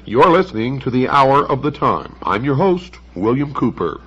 You're listening to the Hour of the Time. I'm your host, William Cooper.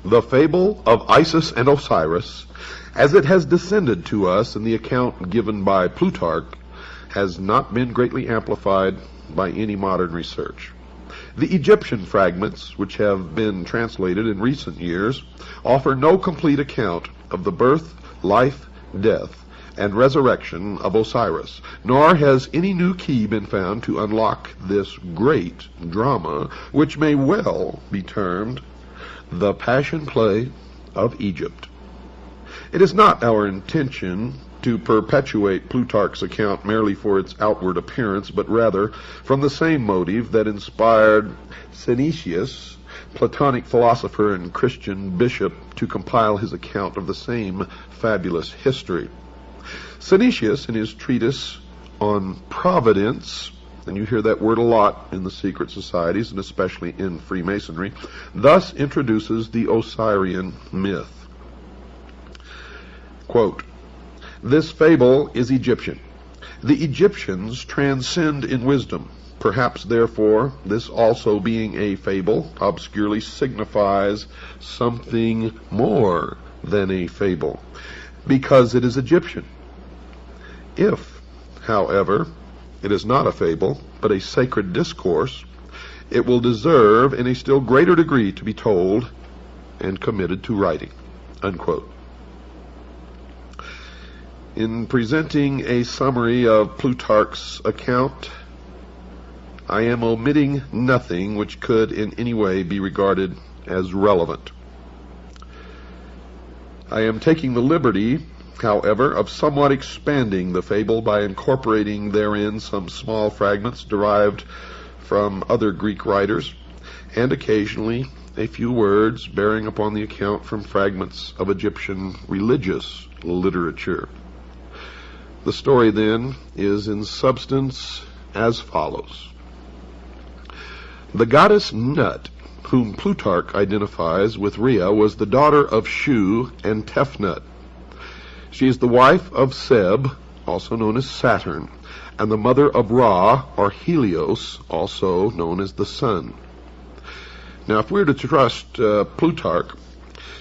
The fable of Isis and Osiris, as it has descended to us in the account given by Plutarch, has not been greatly amplified by any modern research. The Egyptian fragments, which have been translated in recent years, offer no complete account of the birth, life, death, and resurrection of Osiris, nor has any new key been found to unlock this great drama, which may well be termed the Passion Play of Egypt. It is not our intention to perpetuate Plutarch's account merely for its outward appearance, but rather from the same motive that inspired Synesius, Platonic philosopher and Christian bishop, to compile his account of the same fabulous history. Synesius, in his treatise on Providence, and you hear that word a lot in the secret societies, and especially in Freemasonry, thus introduces the Osirian myth. Quote, "This fable is Egyptian. The Egyptians transcend in wisdom. Perhaps, therefore, this also being a fable, obscurely signifies something more than a fable, because it is Egyptian. If, however, it is not a fable, but a sacred discourse, it will deserve in a still greater degree to be told and committed to writing." Unquote. In presenting a summary of Plutarch's account, I am omitting nothing which could in any way be regarded as relevant. I am taking the liberty, however, of somewhat expanding the fable by incorporating therein some small fragments derived from other Greek writers, and occasionally a few words bearing upon the account from fragments of Egyptian religious literature. The story then is in substance as follows. The goddess Nut, whom Plutarch identifies with Rhea, was the daughter of Shu and Tefnut. She is the wife of Seb, also known as Saturn, and the mother of Ra, or Helios, also known as the sun. Now, if we're to trust Plutarch,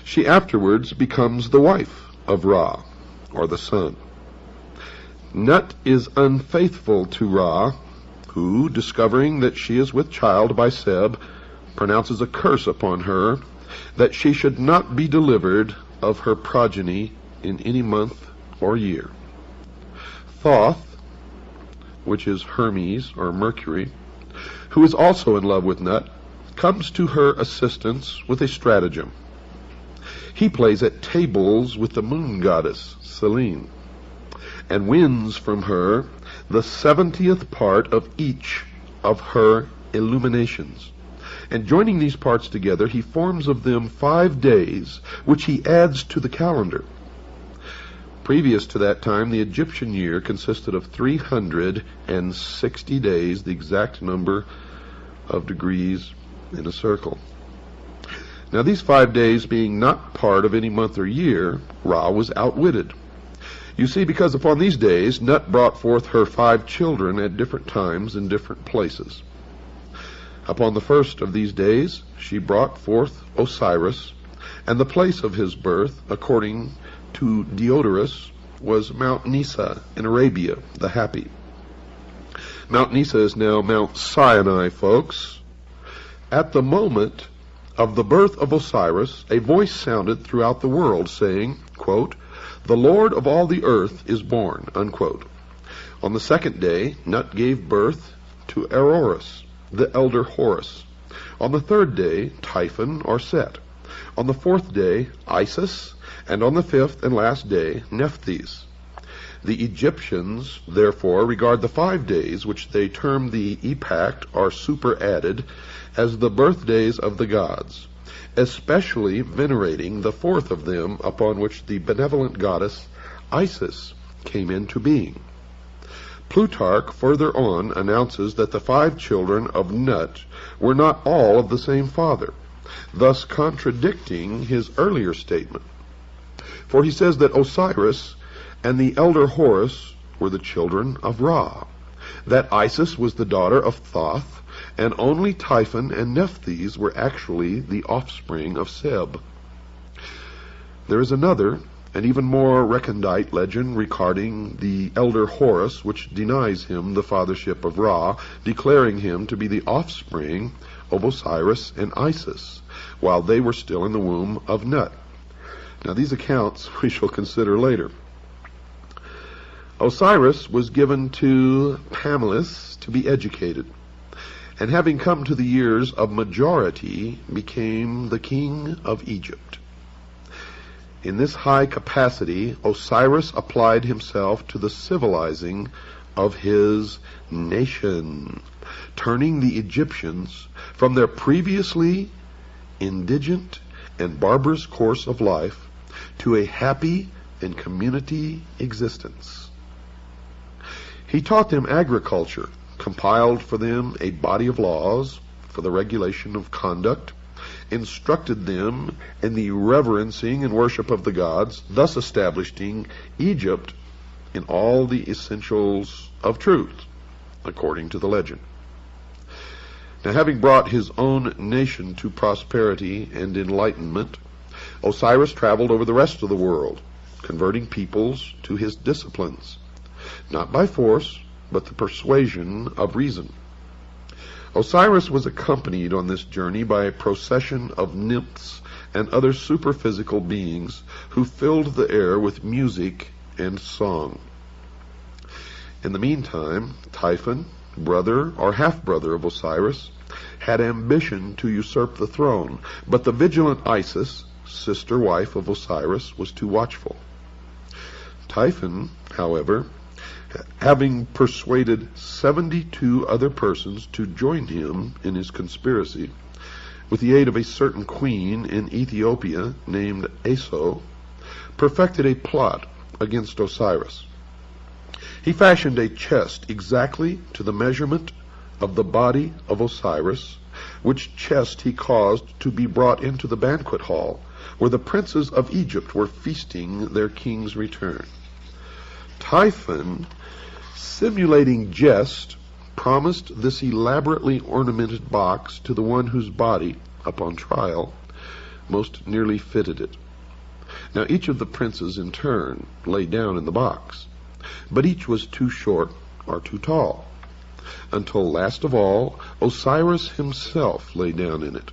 she afterwards becomes the wife of Ra, or the sun. Nut is unfaithful to Ra, who, discovering that she is with child by Seb, pronounces a curse upon her that she should not be delivered of her progeny in any month or year. Thoth, which is Hermes or Mercury, who is also in love with Nut, comes to her assistance with a stratagem. He plays at tables with the moon goddess, Selene, and wins from her the 70th part of each of her illuminations. And joining these parts together, he forms of them 5 days, which he adds to the calendar. Previous to that time, the Egyptian year consisted of 360 days, the exact number of degrees in a circle. Now, these 5 days being not part of any month or year, Ra was outwitted. You see, because upon these days Nut brought forth her 5 children at different times in different places. Upon the first of these days she brought forth Osiris, and the place of his birth, according to Diodorus, was Mount Nisa in Arabia, the Happy. Mount Nisa is now Mount Sinai, folks. At the moment of the birth of Osiris, a voice sounded throughout the world saying, quote, "The Lord of all the earth is born," unquote. On the second day, Nut gave birth to Eroris, the elder Horus. On the third day, Typhon or Set. On the fourth day, Isis, and on the fifth and last day, Nephthys. The Egyptians, therefore, regard the 5 days, which they term the epact or superadded, as the birthdays of the gods, especially venerating the fourth of them, upon which the benevolent goddess Isis came into being. Plutarch further on announces that the 5 children of Nut were not all of the same father, thus contradicting his earlier statement. For he says that Osiris and the elder Horus were the children of Ra, that Isis was the daughter of Thoth, and only Typhon and Nephthys were actually the offspring of Seb. There is another and even more recondite legend regarding the elder Horus, which denies him the fathership of Ra, declaring him to be the offspring of Osiris and Isis, while they were still in the womb of Nut. Now, these accounts we shall consider later. Osiris was given to Pamlis to be educated, and having come to the years of majority, became the king of Egypt. In this high capacity, Osiris applied himself to the civilizing of his nation, turning the Egyptians from their previously indigent and barbarous course of life to a happy and community existence. He taught them agriculture, compiled for them a body of laws for the regulation of conduct, instructed them in the reverencing and worship of the gods, thus establishing Egypt in all the essentials of truth, according to the legend. Now, having brought his own nation to prosperity and enlightenment, Osiris traveled over the rest of the world, converting peoples to his disciplines, not by force, but the persuasion of reason. Osiris was accompanied on this journey by a procession of nymphs and other superphysical beings who filled the air with music and song. In the meantime, Typhon, brother or half-brother of Osiris, had ambition to usurp the throne, but the vigilant Isis, sister wife of Osiris, was too watchful. Typhon, however, having persuaded 72 other persons to join him in his conspiracy, with the aid of a certain queen in Ethiopia named Aso, perfected a plot against Osiris. He fashioned a chest exactly to the measurement of the body of Osiris, which chest he caused to be brought into the banquet hall, where the princes of Egypt were feasting their king's return. Typhon, simulating jest, promised this elaborately ornamented box to the one whose body, upon trial, most nearly fitted it. Now each of the princes in turn lay down in the box, but each was too short or too tall, until last of all Osiris himself lay down in it.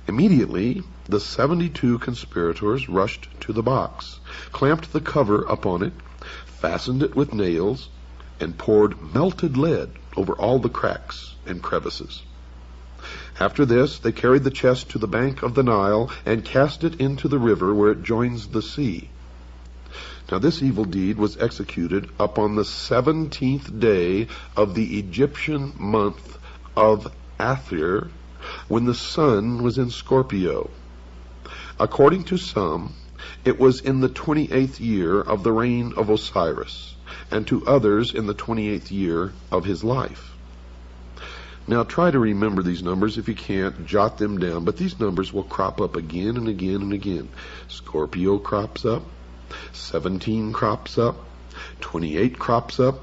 Immediately the 72 conspirators rushed to the box, clamped the cover upon it, fastened it with nails, and poured melted lead over all the cracks and crevices. After this they carried the chest to the bank of the Nile and cast it into the river where it joins the sea. Now this evil deed was executed upon the 17th day of the Egyptian month of Athir, when the sun was in Scorpio. According to some, it was in the 28th year of the reign of Osiris, and to others in the 28th year of his life. Now try to remember these numbers. If you can't, jot them down, but these numbers will crop up again and again and again. Scorpio crops up, 17 crops up, 28 crops up,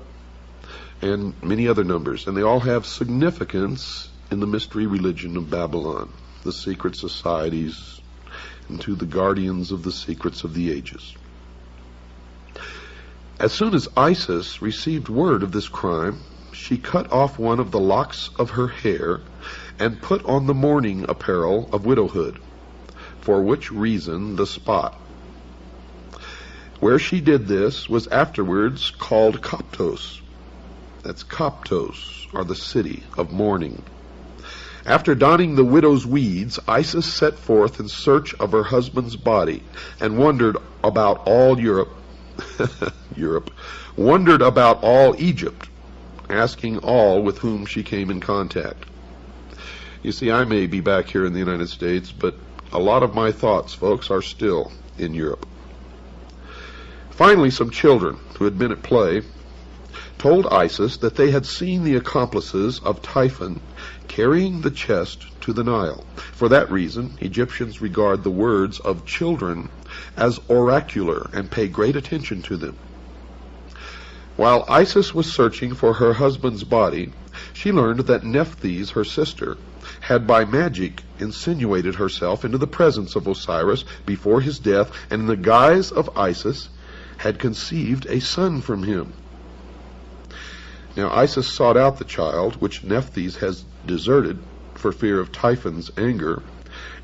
and many other numbers, and they all have significance in the mystery religion of Babylon, the secret societies, and to the guardians of the secrets of the ages. As soon as Isis received word of this crime, she cut off one of the locks of her hair and put on the mourning apparel of widowhood, for which reason the spot where she did this was afterwards called Koptos. That's Koptos, or the city of mourning. After donning the widow's weeds, Isis set forth in search of her husband's body and wandered about all Europe, wandered about all Egypt, asking all with whom she came in contact. You see, I may be back here in the United States, but a lot of my thoughts, folks, are still in Europe. Finally, some children who had been at play told Isis that they had seen the accomplices of Typhon carrying the chest to the Nile. For that reason, Egyptians regard the words of children as oracular and pay great attention to them. While Isis was searching for her husband's body, she learned that Nephthys, her sister, had by magic insinuated herself into the presence of Osiris before his death, and in the guise of Isis had conceived a son from him. Now Isis sought out the child, which Nephthys has deserted for fear of Typhon's anger,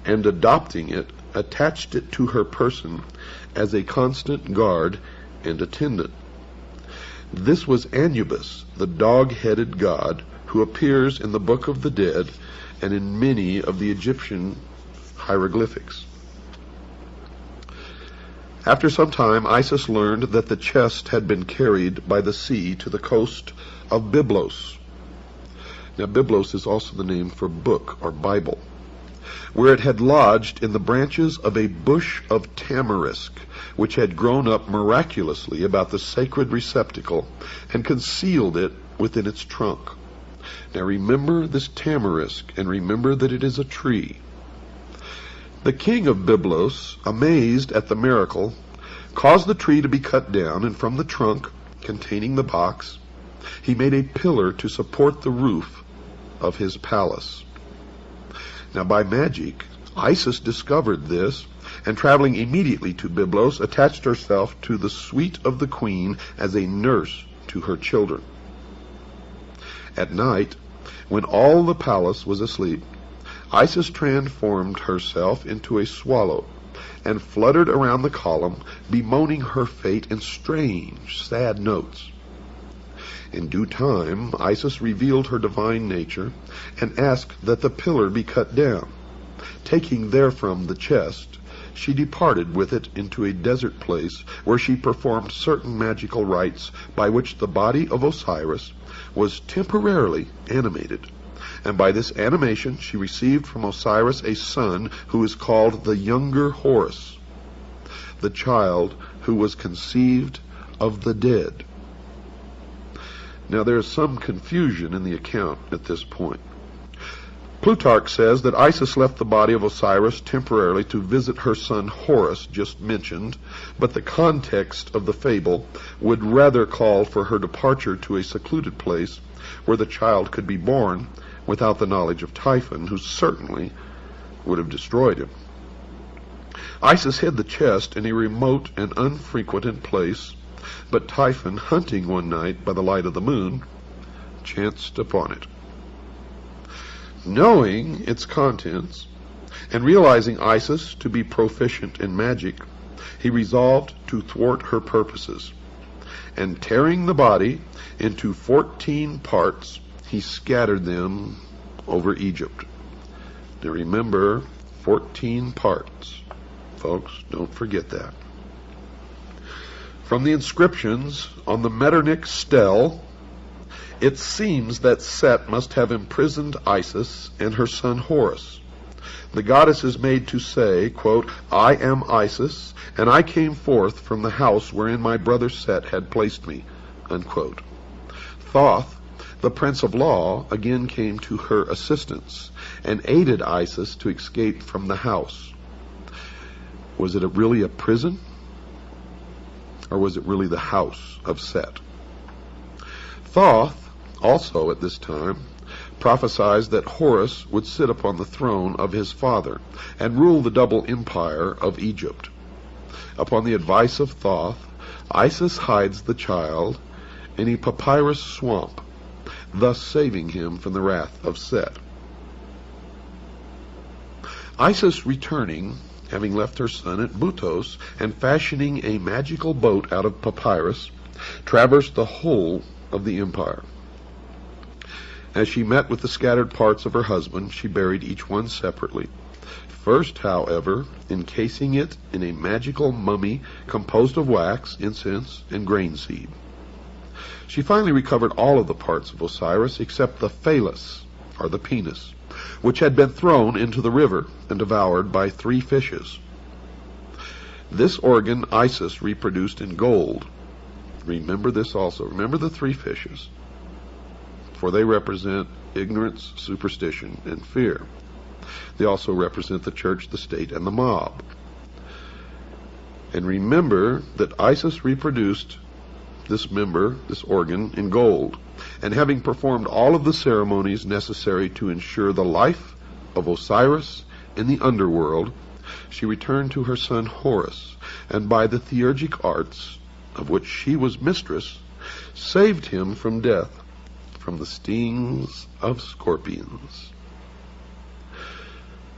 and adopting it, attached it to her person as a constant guard and attendant. This was Anubis, the dog-headed god, who appears in the Book of the Dead and in many of the Egyptian hieroglyphics. After some time, Isis learned that the chest had been carried by the sea to the coast of Byblos. Now, Byblos is also the name for book or Bible, where it had lodged in the branches of a bush of tamarisk, which had grown up miraculously about the sacred receptacle and concealed it within its trunk. Now remember this tamarisk, and remember that it is a tree. The king of Byblos, amazed at the miracle, caused the tree to be cut down, and from the trunk containing the box, he made a pillar to support the roof of his palace. Now by magic, Isis discovered this, and traveling immediately to Byblos, attached herself to the suite of the queen as a nurse to her children. At night, when all the palace was asleep, Isis transformed herself into a swallow and fluttered around the column, bemoaning her fate in strange, sad notes. In due time, Isis revealed her divine nature and asked that the pillar be cut down. Taking therefrom the chest, she departed with it into a desert place where she performed certain magical rites by which the body of Osiris was temporarily animated. And by this animation she received from Osiris a son who is called the younger Horus, the child who was conceived of the dead. Now there is some confusion in the account at this point. Plutarch says that Isis left the body of Osiris temporarily to visit her son Horus, just mentioned, but the context of the fable would rather call for her departure to a secluded place where the child could be born without the knowledge of Typhon, who certainly would have destroyed him. Isis hid the chest in a remote and unfrequented place, but Typhon, hunting one night by the light of the moon, chanced upon it. Knowing its contents, and realizing Isis to be proficient in magic, he resolved to thwart her purposes, and tearing the body into 14 parts, he scattered them over Egypt. Now remember, 14 parts. Folks, don't forget that. From the inscriptions on the Metternich stele, it seems that Set must have imprisoned Isis and her son Horus. The goddess is made to say, quote, "I am Isis, and I came forth from the house wherein my brother Set had placed me," unquote. Thoth, the prince of law, again came to her assistance and aided Isis to escape from the house. Was it really a prison? Or was it really the house of Set? Thoth, also at this time, prophesied that Horus would sit upon the throne of his father and rule the double empire of Egypt. Upon the advice of Thoth, Isis hides the child in a papyrus swamp, thus saving him from the wrath of Set. Isis returning, having left her son at Butos, and fashioning a magical boat out of papyrus, traversed the whole of the empire. As she met with the scattered parts of her husband, she buried each one separately. First, however, encasing it in a magical mummy composed of wax, incense, and grain seed. She finally recovered all of the parts of Osiris except the phallus, or the penis, which had been thrown into the river and devoured by 3 fishes. This organ Isis reproduced in gold. Remember this also. Remember the 3 fishes, for they represent ignorance, superstition, and fear. They also represent the church, the state, and the mob. And remember that Isis reproduced this organ, in gold, and having performed all of the ceremonies necessary to ensure the life of Osiris in the underworld, she returned to her son Horus, and by the theurgic arts, of which she was mistress, saved him from death, from the stings of scorpions.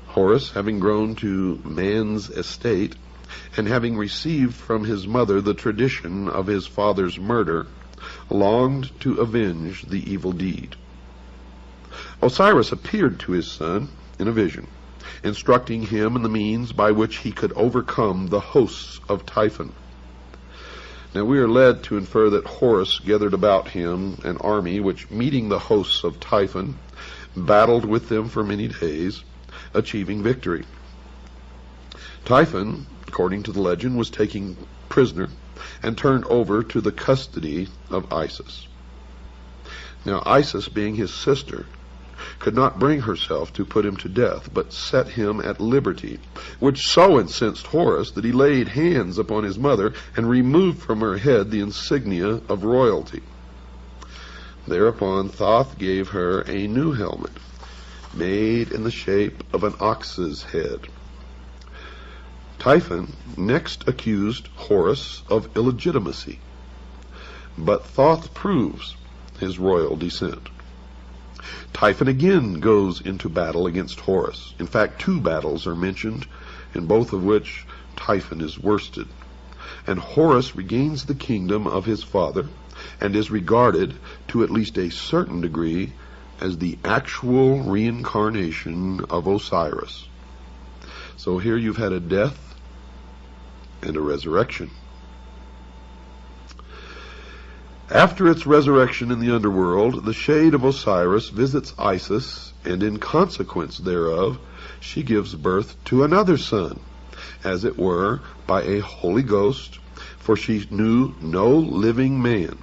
Horus, having grown to man's estate, and having received from his mother the tradition of his father's murder, longed to avenge the evil deed. Osiris appeared to his son in a vision, instructing him in the means by which he could overcome the hosts of Typhon. Now we are led to infer that Horus gathered about him an army which, meeting the hosts of Typhon, battled with them for many days, achieving victory. Typhon, according to the legend, was taken prisoner and turned over to the custody of Isis. Now Isis, being his sister, could not bring herself to put him to death, but set him at liberty, which so incensed Horus that he laid hands upon his mother and removed from her head the insignia of royalty. Thereupon Thoth gave her a new helmet, made in the shape of an ox's head. Typhon next accused Horus of illegitimacy, but Thoth proves his royal descent. Typhon again goes into battle against Horus. In fact, 2 battles are mentioned, in both of which Typhon is worsted. And Horus regains the kingdom of his father and is regarded, to at least a certain degree, as the actual reincarnation of Osiris. So here you've had a death and a resurrection. After its resurrection in the underworld, the shade of Osiris visits Isis, and in consequence thereof, she gives birth to another son, as it were, by a Holy Ghost, for she knew no living man.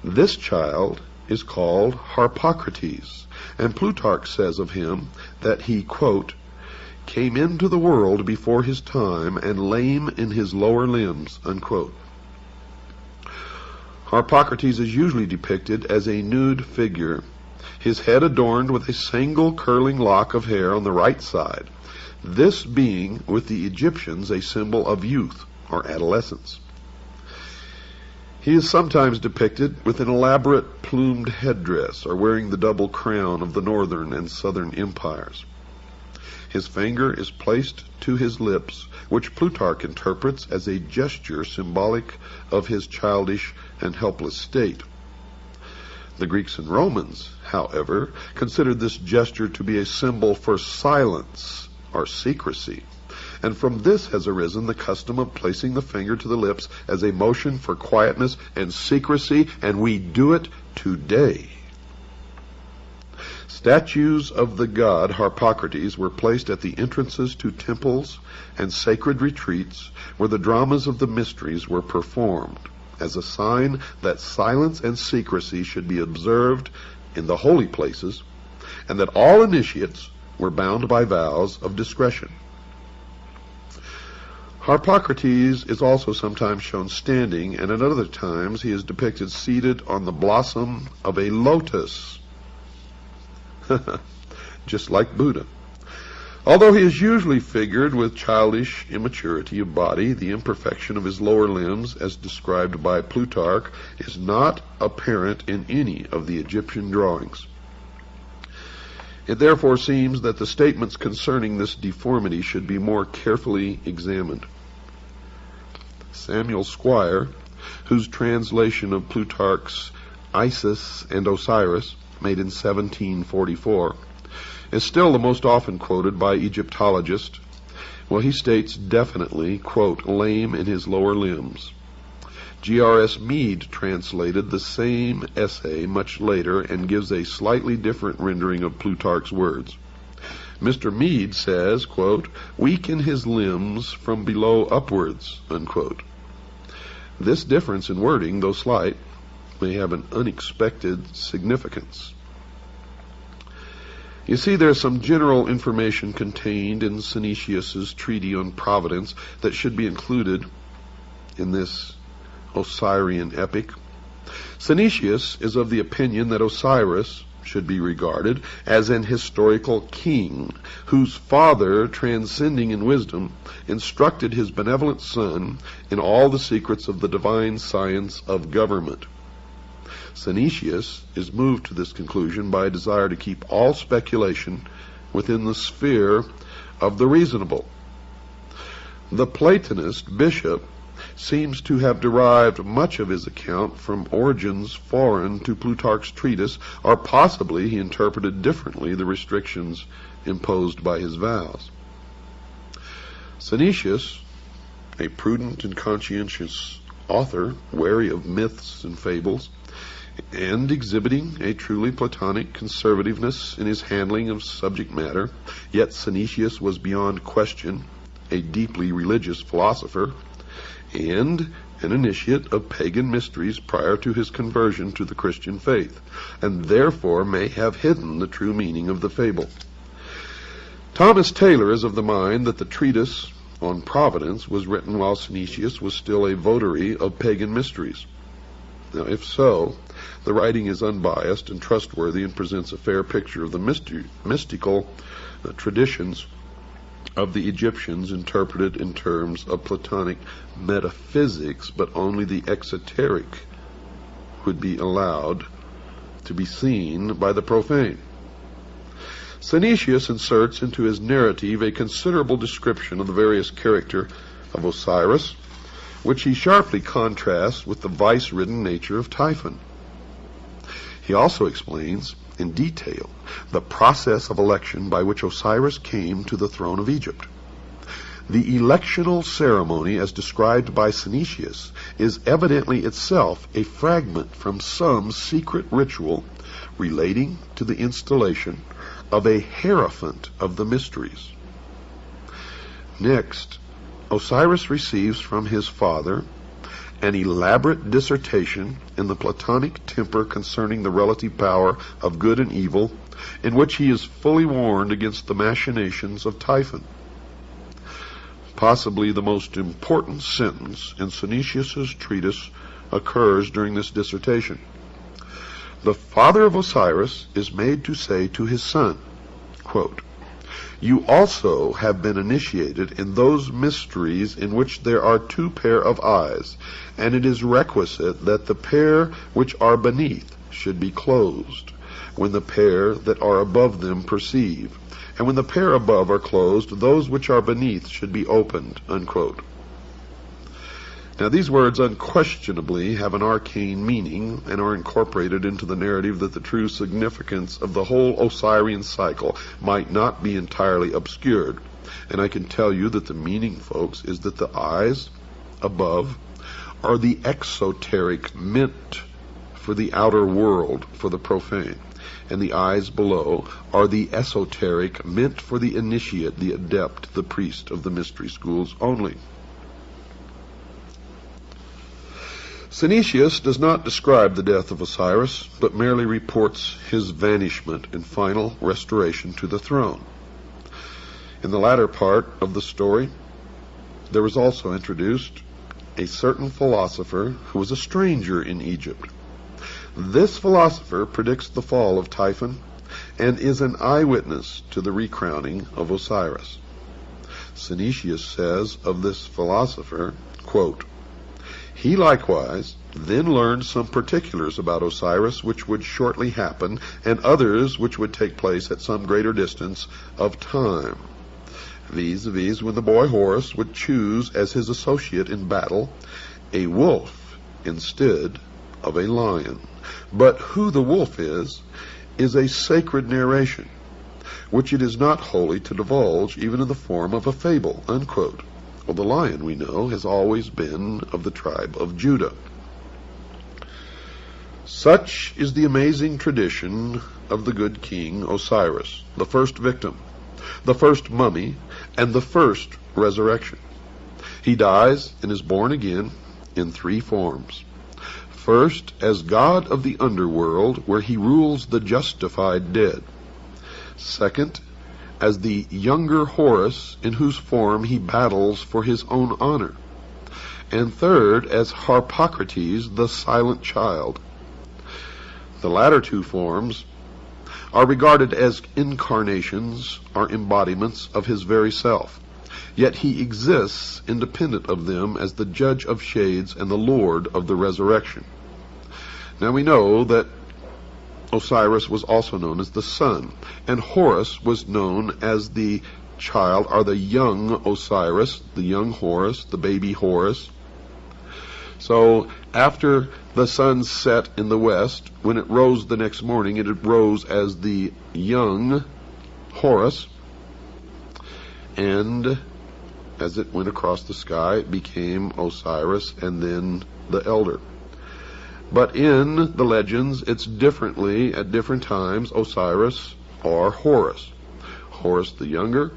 This child is called Harpocrates, and Plutarch says of him that he, quote, came into the world before his time and lame in his lower limbs, unquote. Harpocrates is usually depicted as a nude figure, his head adorned with a single curling lock of hair on the right side, this being with the Egyptians a symbol of youth or adolescence. He is sometimes depicted with an elaborate plumed headdress or wearing the double crown of the northern and southern empires. His finger is placed to his lips, which Plutarch interprets as a gesture symbolic of his childish and helpless state. The Greeks and Romans, however, considered this gesture to be a symbol for silence or secrecy, and from this has arisen the custom of placing the finger to the lips as a motion for quietness and secrecy, and we do it today. Statues of the god Harpocrates were placed at the entrances to temples and sacred retreats where the dramas of the mysteries were performed, as a sign that silence and secrecy should be observed in the holy places, and that all initiates were bound by vows of discretion. Harpocrates is also sometimes shown standing, and at other times he is depicted seated on the blossom of a lotus, just like Buddha. Although he is usually figured with childish immaturity of body, the imperfection of his lower limbs, as described by Plutarch, is not apparent in any of the Egyptian drawings. It therefore seems that the statements concerning this deformity should be more carefully examined. Samuel Squire, whose translation of Plutarch's Isis and Osiris, made in 1744, is still the most often quoted by Egyptologists. Well, he states definitely, quote, lame in his lower limbs. G.R.S. Mead translated the same essay much later and gives a slightly different rendering of Plutarch's words. Mr. Mead says, quote, weak in his limbs from below upwards, unquote. This difference in wording, though slight, may have an unexpected significance. You see, there's some general information contained in Synesius's treatise on Providence that should be included in this Osirian epic. Synesius is of the opinion that Osiris should be regarded as an historical king, whose father, transcending in wisdom, instructed his benevolent son in all the secrets of the divine science of government. Synesius is moved to this conclusion by a desire to keep all speculation within the sphere of the reasonable. The Platonist bishop seems to have derived much of his account from origins foreign to Plutarch's treatise, or possibly he interpreted differently the restrictions imposed by his vows. Synesius, a prudent and conscientious author, wary of myths and fables, and exhibiting a truly Platonic conservativeness in his handling of subject matter, yet Synesius was beyond question a deeply religious philosopher and an initiate of pagan mysteries prior to his conversion to the Christian faith, and therefore may have hidden the true meaning of the fable. Thomas Taylor is of the mind that the treatise on Providence was written while Synesius was still a votary of pagan mysteries. Now, if so, the writing is unbiased and trustworthy and presents a fair picture of the mystical traditions of the Egyptians interpreted in terms of Platonic metaphysics, but only the exoteric would be allowed to be seen by the profane. Synesius inserts into his narrative a considerable description of the various character of Osiris, which he sharply contrasts with the vice-ridden nature of Typhon. He also explains in detail the process of election by which Osiris came to the throne of Egypt. The electional ceremony, as described by Synesius, is evidently itself a fragment from some secret ritual relating to the installation of a hierophant of the mysteries. Next, Osiris receives from his father an elaborate dissertation in the Platonic temper concerning the relative power of good and evil, in which he is fully warned against the machinations of Typhon. Possibly the most important sentence in Synesius's treatise occurs during this dissertation. The father of Osiris is made to say to his son, quote, "You also have been initiated in those mysteries in which there are two pair of eyes, and it is requisite that the pair which are beneath should be closed, when the pair that are above them perceive, and when the pair above are closed, those which are beneath should be opened," unquote. Now these words unquestionably have an arcane meaning and are incorporated into the narrative that the true significance of the whole Osirian cycle might not be entirely obscured. And I can tell you that the meaning, folks, is that the eyes above are the exoteric meant for the outer world, for the profane, and the eyes below are the esoteric meant for the initiate, the adept, the priest of the mystery schools only. Synesius does not describe the death of Osiris, but merely reports his vanishment and final restoration to the throne. In the latter part of the story, there was also introduced a certain philosopher who was a stranger in Egypt. This philosopher predicts the fall of Typhon and is an eyewitness to the recrowning of Osiris. Synesius says of this philosopher, quote, "He likewise then learned some particulars about Osiris which would shortly happen, and others which would take place at some greater distance of time, viz. When the boy Horus would choose as his associate in battle a wolf instead of a lion. But who the wolf is a sacred narration, which it is not holy to divulge even in the form of a fable," unquote. Well, the lion, we know, has always been of the tribe of Judah. Such is the amazing tradition of the good king Osiris, the first victim, the first mummy, and the first resurrection. He dies and is born again in three forms. First, as god of the underworld, where he rules the justified dead. Second, as the younger Horus, in whose form he battles for his own honor. And third, as Harpocrates, the silent child. The latter two forms are regarded as incarnations or embodiments of his very self. Yet he exists independent of them as the judge of shades and the lord of the resurrection. Now we know that Osiris was also known as the sun, and Horus was known as the child, or the young Osiris, the young Horus, the baby Horus. So after the sun set in the west, when it rose the next morning, it rose as the young Horus, and as it went across the sky, it became Osiris and then the elder. But in the legends, it's differently at different times Osiris or Horus. Horus the younger,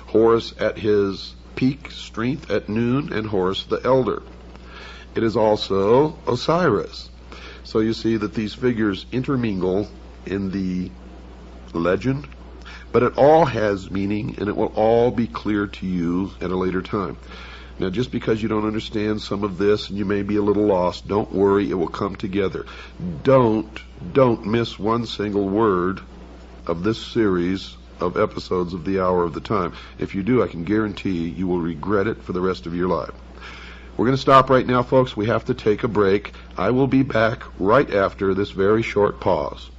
Horus at his peak strength at noon, and Horus the elder. It is also Osiris. So you see that these figures intermingle in the legend, but it all has meaning, and it will all be clear to you at a later time. Now, just because you don't understand some of this and you may be a little lost, don't worry, it will come together. Don't miss one single word of this series of episodes of the Hour of the Time. If you do, I can guarantee you will regret it for the rest of your life. We're going to stop right now, folks. We have to take a break. I will be back right after this very short pause.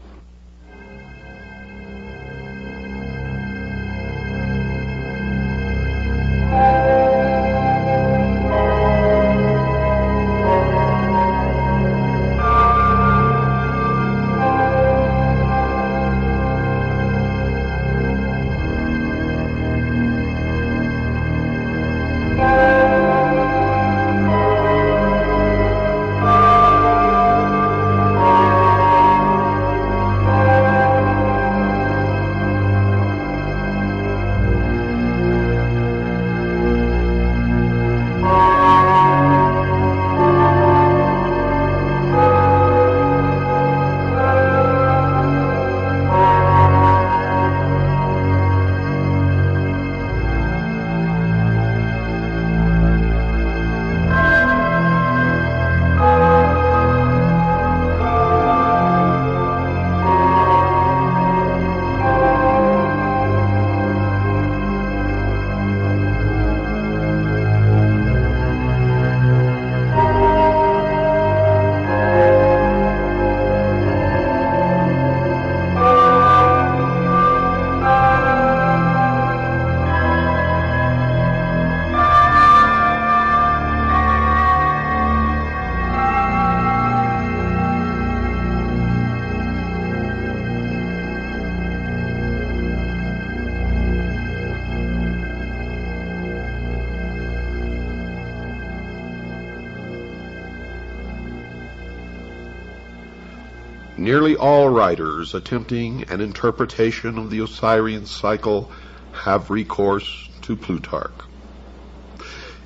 Nearly all writers attempting an interpretation of the Osirian cycle have recourse to Plutarch.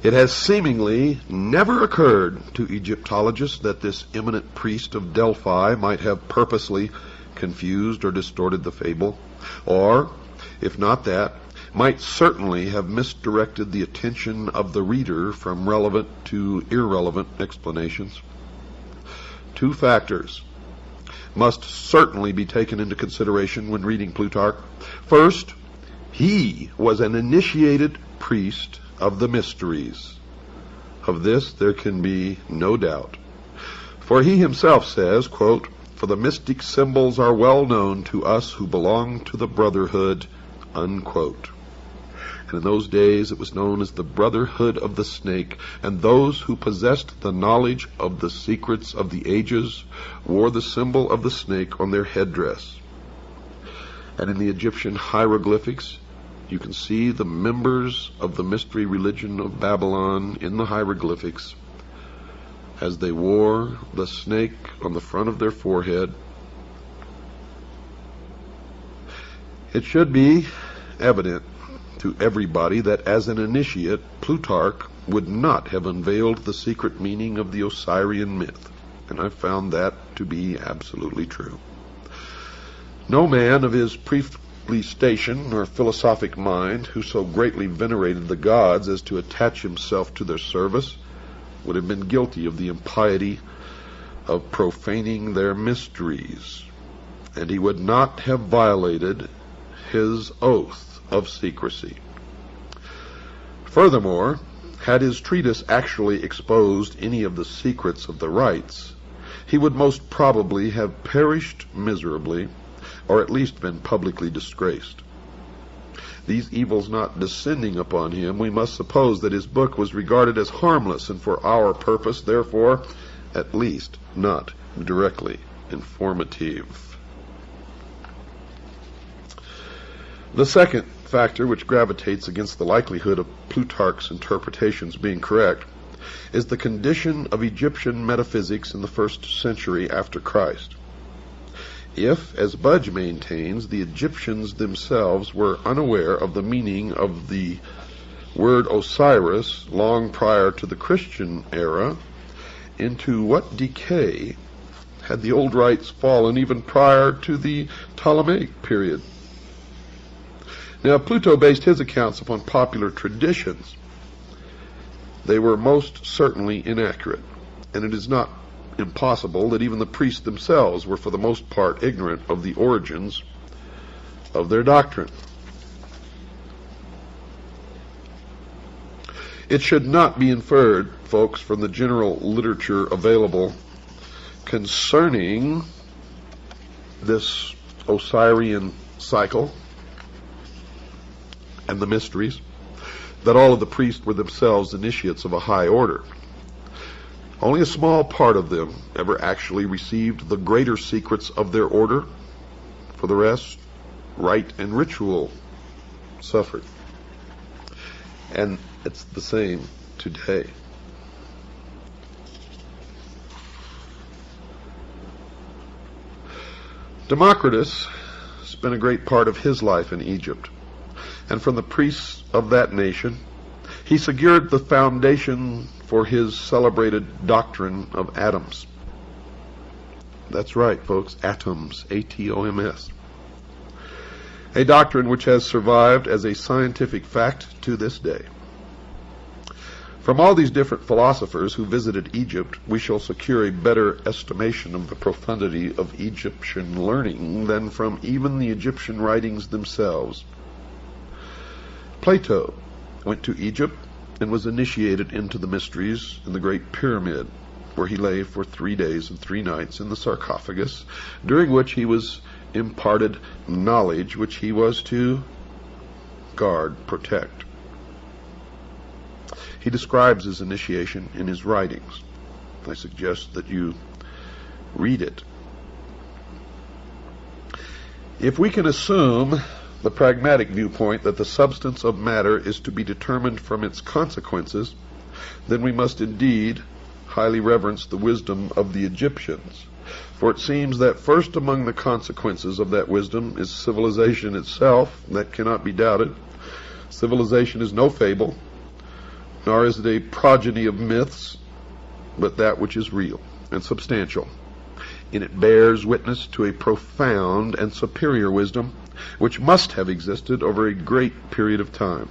It has seemingly never occurred to Egyptologists that this eminent priest of Delphi might have purposely confused or distorted the fable, or, if not that, might certainly have misdirected the attention of the reader from relevant to irrelevant explanations. Two factors must certainly be taken into consideration when reading Plutarch. First, he was an initiated priest of the mysteries. Of this there can be no doubt. For he himself says, quote, "For the mystic symbols are well known to us who belong to the brotherhood," unquote. And in those days it was known as the Brotherhood of the Snake, and those who possessed the knowledge of the secrets of the ages wore the symbol of the snake on their headdress. And in the Egyptian hieroglyphics, you can see the members of the mystery religion of Babylon in the hieroglyphics as they wore the snake on the front of their forehead. It should be evident to everybody that as an initiate, Plutarch would not have unveiled the secret meaning of the Osirian myth, and I found that to be absolutely true. No man of his priestly station or philosophic mind who so greatly venerated the gods as to attach himself to their service would have been guilty of the impiety of profaning their mysteries, and he would not have violated his oath of secrecy. Furthermore, had his treatise actually exposed any of the secrets of the rites, he would most probably have perished miserably, or at least been publicly disgraced. These evils not descending upon him, we must suppose that his book was regarded as harmless, and for our purpose, therefore, at least not directly informative. The second factor which gravitates against the likelihood of Plutarch's interpretations being correct is the condition of Egyptian metaphysics in the 1st century after Christ. If, as Budge maintains, the Egyptians themselves were unaware of the meaning of the word Osiris long prior to the Christian era, into what decay had the old rites fallen even prior to the Ptolemaic period? Now, Pluto based his accounts upon popular traditions. They were most certainly inaccurate, and it is not impossible that even the priests themselves were for the most part ignorant of the origins of their doctrine. It should not be inferred, folks, from the general literature available concerning this Osirian cycle and the mysteries, that all of the priests were themselves initiates of a high order. Only a small part of them ever actually received the greater secrets of their order. For the rest, rite and ritual suffered. And it's the same today. Democritus spent a great part of his life in Egypt, and from the priests of that nation he secured the foundation for his celebrated doctrine of atoms. That's right, folks, atoms, A-T-O-M-S. A doctrine which has survived as a scientific fact to this day. From all these different philosophers who visited Egypt, we shall secure a better estimation of the profundity of Egyptian learning than from even the Egyptian writings themselves. Plato went to Egypt and was initiated into the mysteries in the Great Pyramid, where he lay for 3 days and 3 nights in the sarcophagus, during which he was imparted knowledge which he was to guard, protect. He describes his initiation in his writings. I suggest that you read it. If we can assume the pragmatic viewpoint that the substance of matter is to be determined from its consequences, then we must indeed highly reverence the wisdom of the Egyptians, For it seems that first among the consequences of that wisdom is civilization itself. That cannot be doubted. Civilization is no fable, nor is it a progeny of myths, but that which is real and substantial. And it bears witness to a profound and superior wisdom, which must have existed over a great period of time,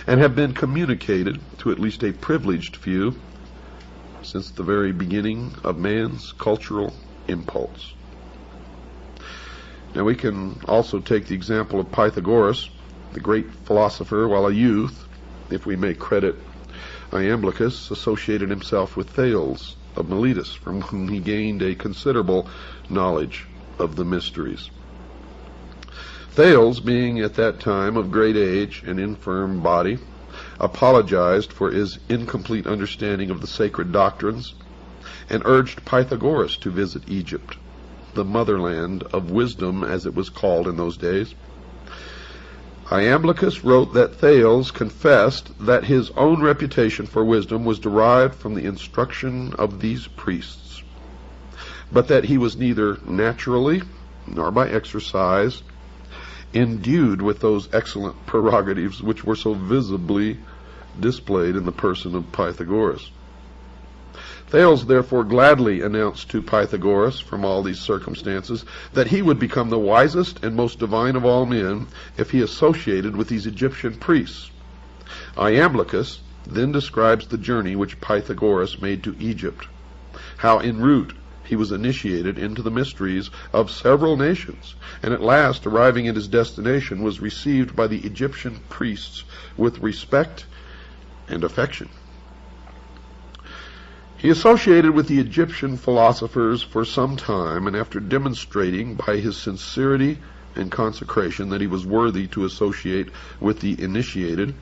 and have been communicated to at least a privileged few since the very beginning of man's cultural impulse. Now we can also take the example of Pythagoras, the great philosopher. While a youth, if we may credit Iamblichus, associated himself with Thales of Miletus, from whom he gained a considerable knowledge of the mysteries. Thales, being at that time of great age and infirm body, apologized for his incomplete understanding of the sacred doctrines, and urged Pythagoras to visit Egypt, the motherland of wisdom, as it was called in those days. Iamblichus wrote that Thales confessed that his own reputation for wisdom was derived from the instruction of these priests, but that he was neither naturally nor by exercise endued with those excellent prerogatives which were so visibly displayed in the person of Pythagoras. Thales therefore gladly announced to Pythagoras, from all these circumstances, that he would become the wisest and most divine of all men if he associated with these Egyptian priests. Iamblichus then describes the journey which Pythagoras made to Egypt, how en route he was initiated into the mysteries of several nations, and at last, arriving at his destination, was received by the Egyptian priests with respect and affection. He associated with the Egyptian philosophers for some time, and after demonstrating by his sincerity and consecration that he was worthy to associate with the initiated,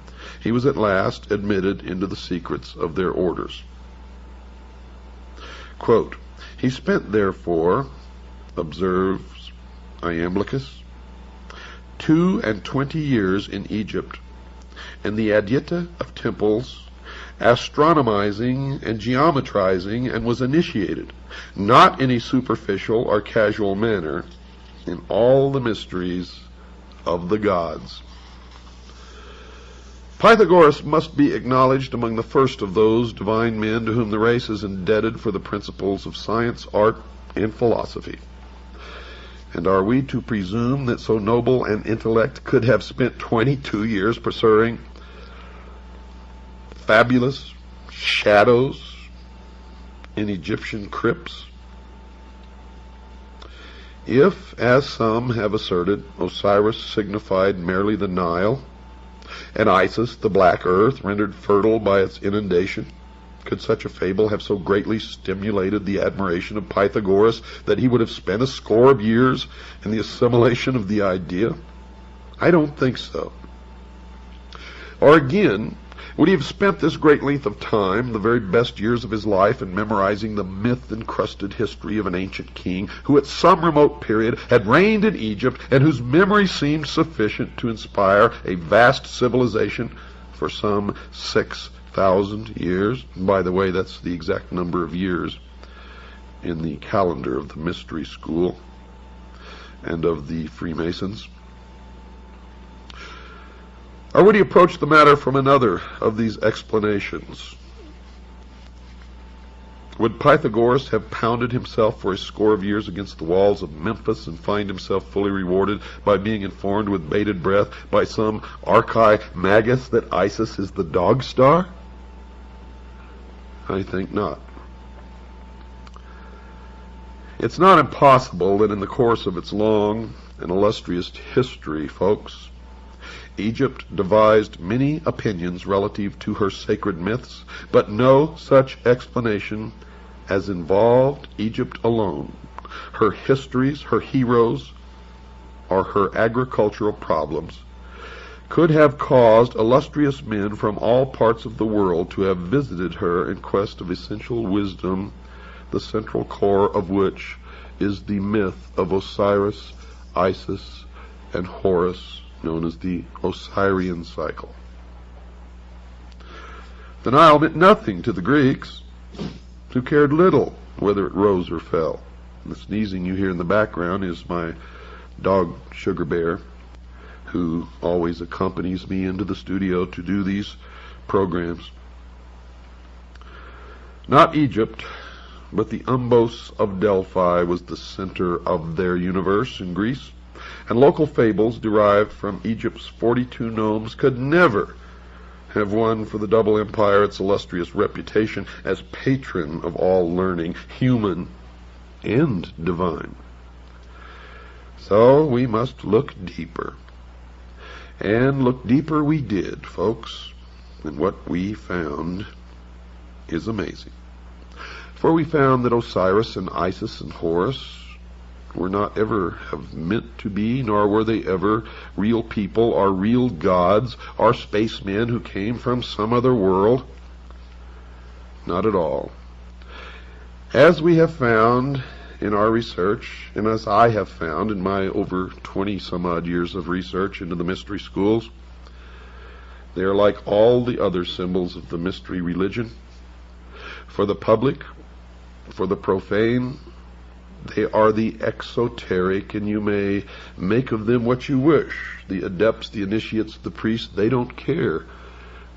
he was at last admitted into the secrets of their orders. Quote, he spent, therefore, observes Iamblichus, 22 years in Egypt, and the adyta of temples, astronomizing and geometrizing, and was initiated, not in a superficial or casual manner, in all the mysteries of the gods. Pythagoras must be acknowledged among the first of those divine men to whom the race is indebted for the principles of science, art, and philosophy. And are we to presume that so noble an intellect could have spent 22 years pursuing fabulous shadows in Egyptian crypts? If, as some have asserted, Osiris signified merely the Nile, and Isis the black earth rendered fertile by its inundation, could such a fable have so greatly stimulated the admiration of Pythagoras that he would have spent a score of years in the assimilation of the idea? I don't think so. Or again, would he have spent this great length of time, the very best years of his life, in memorizing the myth-encrusted history of an ancient king who at some remote period had reigned in Egypt, and whose memory seemed sufficient to inspire a vast civilization for some 6,000 years? By the way, that's the exact number of years in the calendar of the Mystery School and of the Freemasons. Or would he approach the matter from another of these explanations? Would Pythagoras have pounded himself for a score of years against the walls of Memphis and find himself fully rewarded by being informed with bated breath by some archimagus that Isis is the dog star? I think not. It's not impossible that in the course of its long and illustrious history, folks, Egypt devised many opinions relative to her sacred myths, but no such explanation as involved Egypt alone, her histories, her heroes, or her agricultural problems, could have caused illustrious men from all parts of the world to have visited her in quest of essential wisdom, the central core of which is the myth of Osiris, Isis, and Horus, known as the Osirian cycle. The Nile meant nothing to the Greeks, who cared little whether it rose or fell. The sneezing you hear in the background is my dog, Sugar Bear, who always accompanies me into the studio to do these programs. Not Egypt, but the Umbos of Delphi was the center of their universe in Greece, and local fables derived from Egypt's 42 gnomes could never have won for the double empire its illustrious reputation as patron of all learning, human and divine. So we must look deeper. And look deeper we did, folks, and what we found is amazing. For we found that Osiris and Isis and Horus were not ever have meant to be, nor were they ever real people or real gods or spacemen who came from some other world. Not at all. As we have found in our research, and as I have found in my over 20-some-odd years of research into the mystery schools, they are like all the other symbols of the mystery religion. For the public, for the profane, they are the exoteric, and you may make of them what you wish. The adepts, the initiates, the priests, they don't care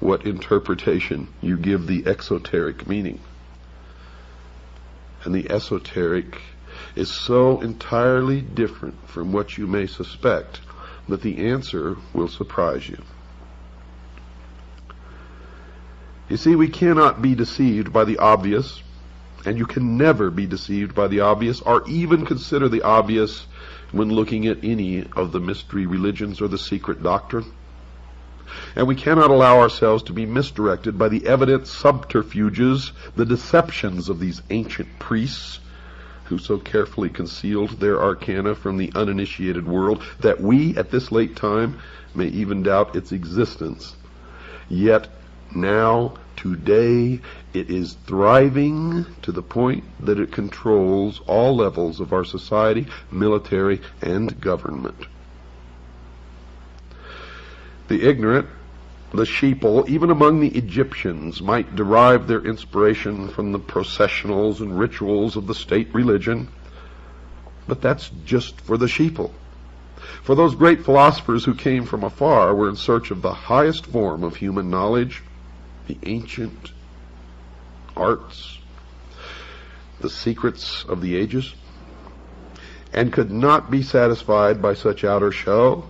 what interpretation you give the exoteric meaning. And the esoteric is so entirely different from what you may suspect that the answer will surprise you. You see, we cannot be deceived by the obvious, and you can never be deceived by the obvious, or even consider the obvious when looking at any of the mystery religions or the secret doctrine. And we cannot allow ourselves to be misdirected by the evident subterfuges, the deceptions of these ancient priests, who so carefully concealed their arcana from the uninitiated world that we, at this late time, may even doubt its existence. Yet now, today, it is thriving to the point that it controls all levels of our society, military, and government. The ignorant, the sheeple, even among the Egyptians, might derive their inspiration from the processionals and rituals of the state religion, but that's just for the sheeple. For those great philosophers who came from afar were in search of the highest form of human knowledge, the ancient arts, the secrets of the ages, and could not be satisfied by such outer show.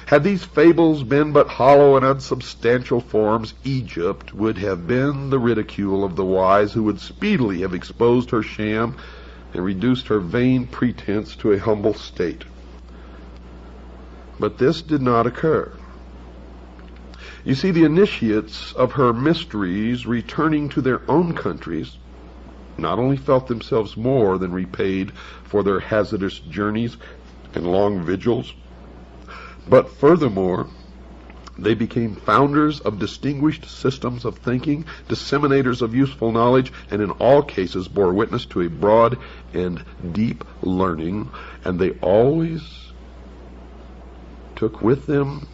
Had these fables been but hollow and unsubstantial forms, Egypt would have been the ridicule of the wise, who would speedily have exposed her sham and reduced her vain pretense to a humble state. But this did not occur. You see, the initiates of her mysteries, returning to their own countries, not only felt themselves more than repaid for their hazardous journeys and long vigils, but furthermore, they became founders of distinguished systems of thinking, disseminators of useful knowledge, and in all cases bore witness to a broad and deep learning, and they always took with them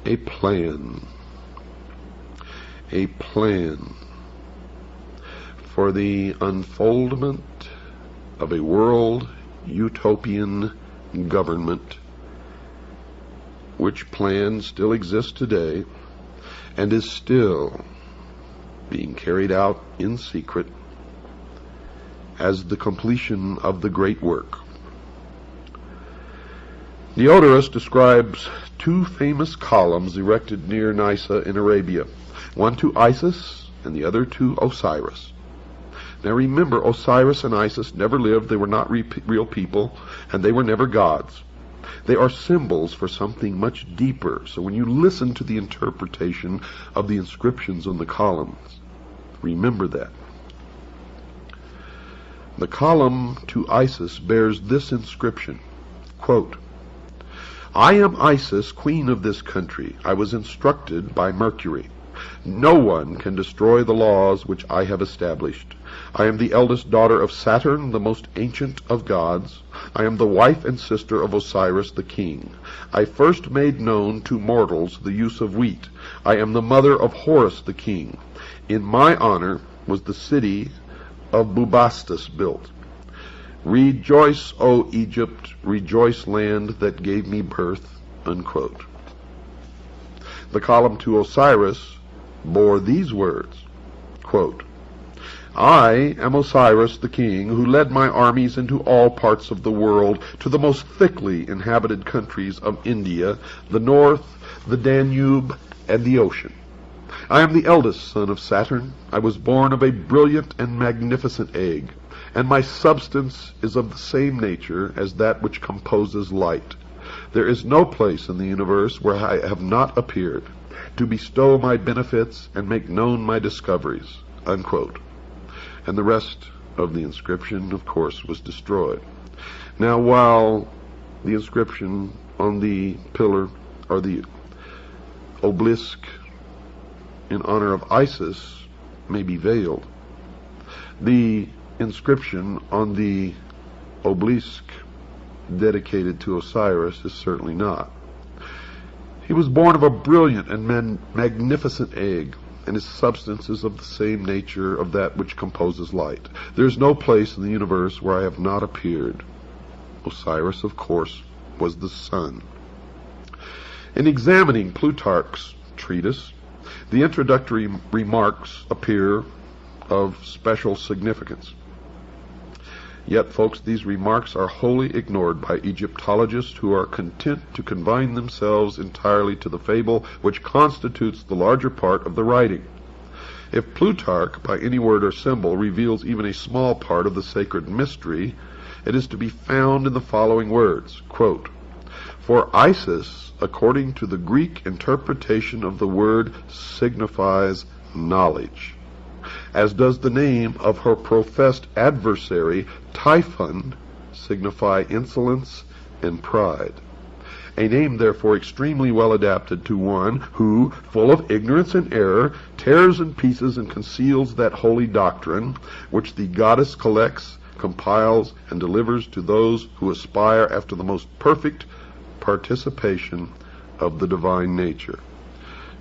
a plan for the unfoldment of a world utopian government, which plan still exists today and is still being carried out in secret as the completion of the great work. Osiris describes two famous columns erected near Nysa in Arabia, one to Isis and the other to Osiris. Now remember, Osiris and Isis never lived, they were not real people, and they were never gods. They are symbols for something much deeper. So when you listen to the interpretation of the inscriptions on the columns, remember that. The column to Isis bears this inscription, quote, "I am Isis, queen of this country. I was instructed by Mercury. No one can destroy the laws which I have established. I am the eldest daughter of Saturn, the most ancient of gods. I am the wife and sister of Osiris the king. I first made known to mortals the use of wheat. I am the mother of Horus the king. In my honor was the city of Bubastis built. Rejoice, O Egypt, rejoice, land that gave me birth, unquote. The column to Osiris bore these words, quote, I am Osiris the king, who led my armies into all parts of the world, to the most thickly inhabited countries of India, the north, the Danube, and the ocean. I am the eldest son of Saturn. I was born of a brilliant and magnificent egg, and my substance is of the same nature as that which composes light. There is no place in the universe where I have not appeared, to bestow my benefits and make known my discoveries, unquote. And the rest of the inscription, of course, was destroyed. Now, while the inscription on the pillar, or the obelisk in honor of Isis, may be veiled, the inscription on the obelisk dedicated to Osiris is certainly not. He was born of a brilliant and magnificent egg, and his substance is of the same nature of that which composes light. There is no place in the universe where I have not appeared. Osiris, of course, was the sun. In examining Plutarch's treatise, the introductory remarks appear of special significance. Yet, folks, these remarks are wholly ignored by Egyptologists who are content to confine themselves entirely to the fable which constitutes the larger part of the writing. If Plutarch, by any word or symbol, reveals even a small part of the sacred mystery, it is to be found in the following words, quote, For Isis, according to the Greek interpretation of the word, signifies knowledge, as does the name of her professed adversary, Typhon, signify insolence and pride. A name, therefore, extremely well adapted to one who, full of ignorance and error, tears in pieces and conceals that holy doctrine which the goddess collects, compiles, and delivers to those who aspire after the most perfect participation of the divine nature.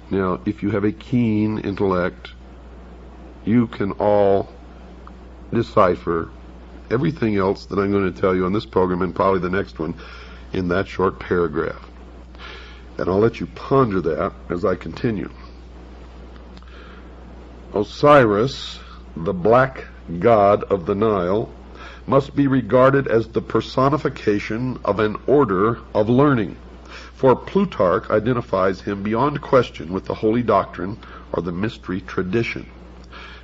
Now, if you have a keen intellect, you can all decipher everything else that I'm going to tell you on this program and probably the next one in that short paragraph. And I'll let you ponder that as I continue. Osiris, the black god of the Nile, must be regarded as the personification of an order of learning, for Plutarch identifies him beyond question with the holy doctrine or the mystery tradition.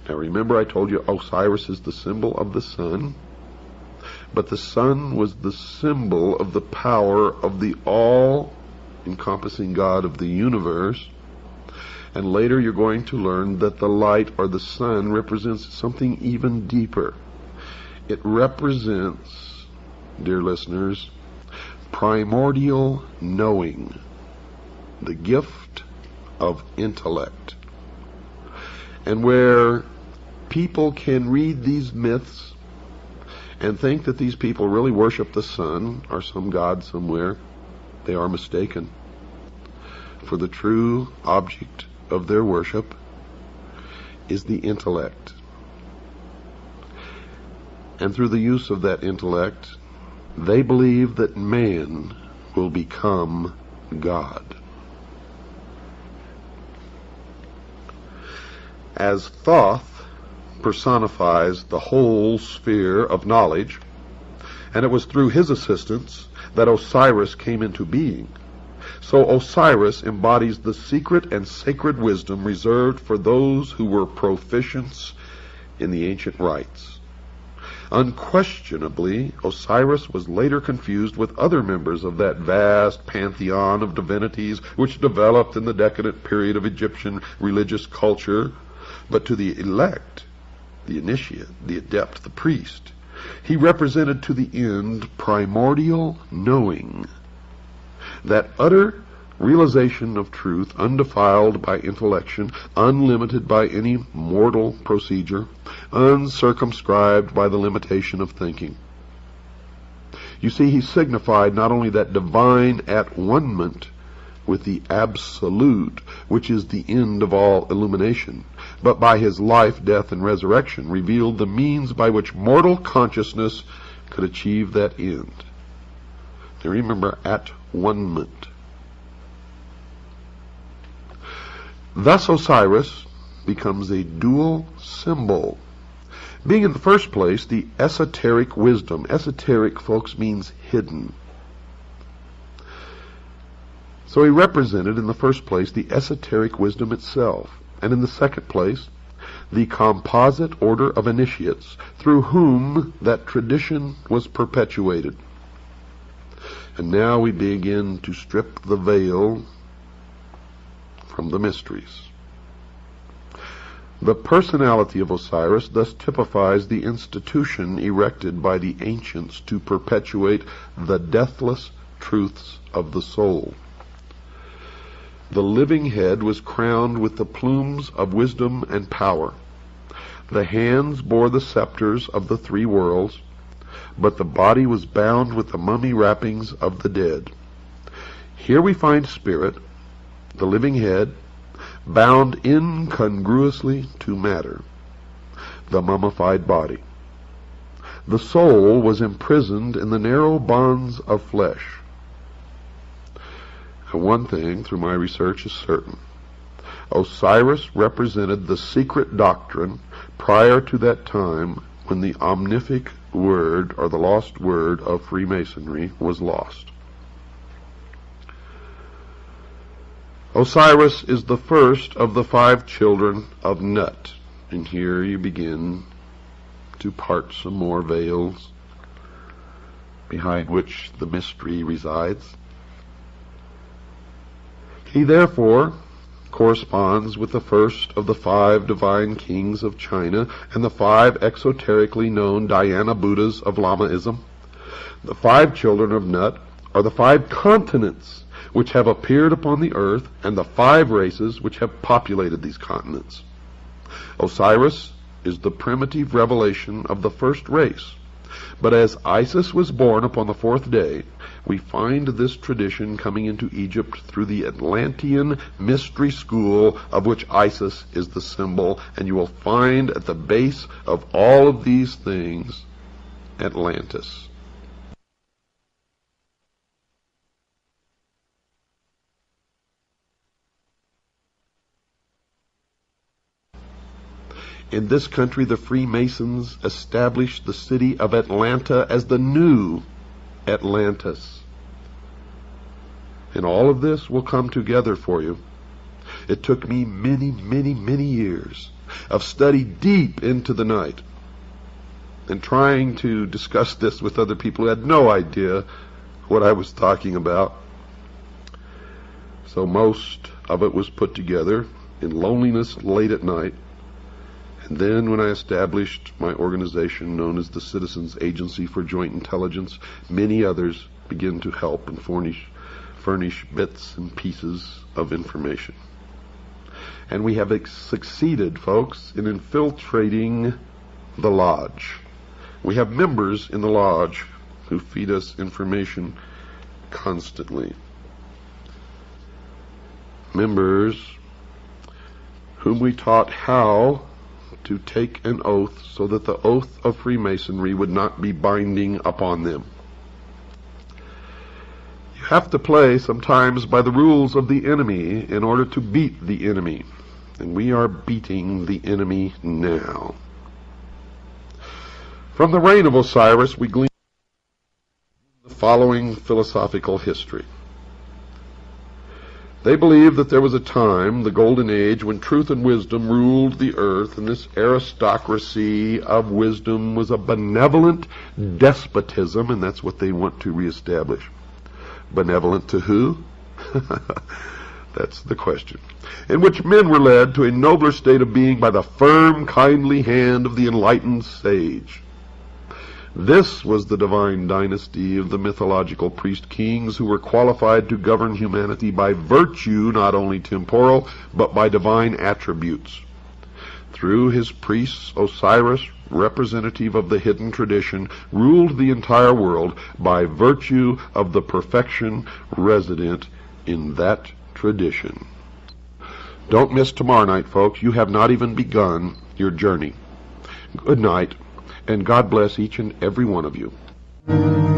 Now remember, I told you Osiris is the symbol of the sun, but the sun was the symbol of the power of the all-encompassing God of the universe. And later you're going to learn that the light, or the sun, represents something even deeper. It represents, dear listeners, primordial knowing, the gift of intellect. And where people can read these myths and think that these people really worship the sun or some god somewhere, they are mistaken. For the true object of their worship is the intellect. And through the use of that intellect, they believe that man will become God. As Thoth personifies the whole sphere of knowledge, and it was through his assistance that Osiris came into being, so Osiris embodies the secret and sacred wisdom reserved for those who were proficients in the ancient rites. Unquestionably, Osiris was later confused with other members of that vast pantheon of divinities which developed in the decadent period of Egyptian religious culture, but to the elect, the initiate, the adept, the priest, he represented to the end primordial knowing, that utter realization of truth, undefiled by intellection, unlimited by any mortal procedure, uncircumscribed by the limitation of thinking. You see, he signified not only that divine at-one-ment with the absolute, which is the end of all illumination, but by his life, death, and resurrection revealed the means by which mortal consciousness could achieve that end. Now remember, at one-ment. Thus Osiris becomes a dual symbol, being in the first place the esoteric wisdom. Esoteric, folks, means hidden. So he represented in the first place the esoteric wisdom itself, and in the second place the composite order of initiates through whom that tradition was perpetuated. And now we begin to strip the veil from the mysteries. The personality of Osiris thus typifies the institution erected by the ancients to perpetuate the deathless truths of the soul. The living head was crowned with the plumes of wisdom and power. The hands bore the scepters of the three worlds, but the body was bound with the mummy wrappings of the dead. Here we find spirit, the living head, bound incongruously to matter, the mummified body. The soul was imprisoned in the narrow bonds of flesh. And one thing, through my research, is certain. Osiris represented the secret doctrine prior to that time when the omnific word, or the lost word, of Freemasonry was lost. Osiris is the first of the 5 children of Nut. And here you begin to part some more veils behind which the mystery resides. He therefore corresponds with the first of the 5 divine kings of China and the 5 exoterically known Dhyana Buddhas of Lamaism. The 5 children of Nut are the 5 continents which have appeared upon the earth and the 5 races which have populated these continents. Osiris is the primitive revelation of the first race. But as Isis was born upon the 4th day, we find this tradition coming into Egypt through the Atlantean mystery school of which Isis is the symbol, and you will find at the base of all of these things Atlantis. In this country, the Freemasons established the city of Atlanta as the new Atlantis. And all of this will come together for you. It took me many years of study deep into the night and trying to discuss this with other people who had no idea what I was talking about. So most of it was put together in loneliness late at night. And then when I established my organization known as the Citizens Agency for Joint Intelligence, many others began to help and furnish bits and pieces of information. And we have succeeded, folks, in infiltrating the lodge. We have members in the lodge who feed us information constantly. Members whom we taught how to take an oath so that the oath of Freemasonry would not be binding upon them. You have to play sometimes by the rules of the enemy in order to beat the enemy. And we are beating the enemy now. From the reign of Osiris, we glean the following philosophical history. They believed that there was a time, the Golden Age, when truth and wisdom ruled the earth, and this aristocracy of wisdom was a benevolent despotism, and that's what they want to reestablish. Benevolent to who? That's the question. In which men were led to a nobler state of being by the firm, kindly hand of the enlightened sage. This was the divine dynasty of the mythological priest-kings who were qualified to govern humanity by virtue not only temporal, but by divine attributes. Through his priests, Osiris, representative of the hidden tradition, ruled the entire world by virtue of the perfection resident in that tradition. Don't miss tomorrow night, folks. You have not even begun your journey. Good night. And God bless each and every one of you. you.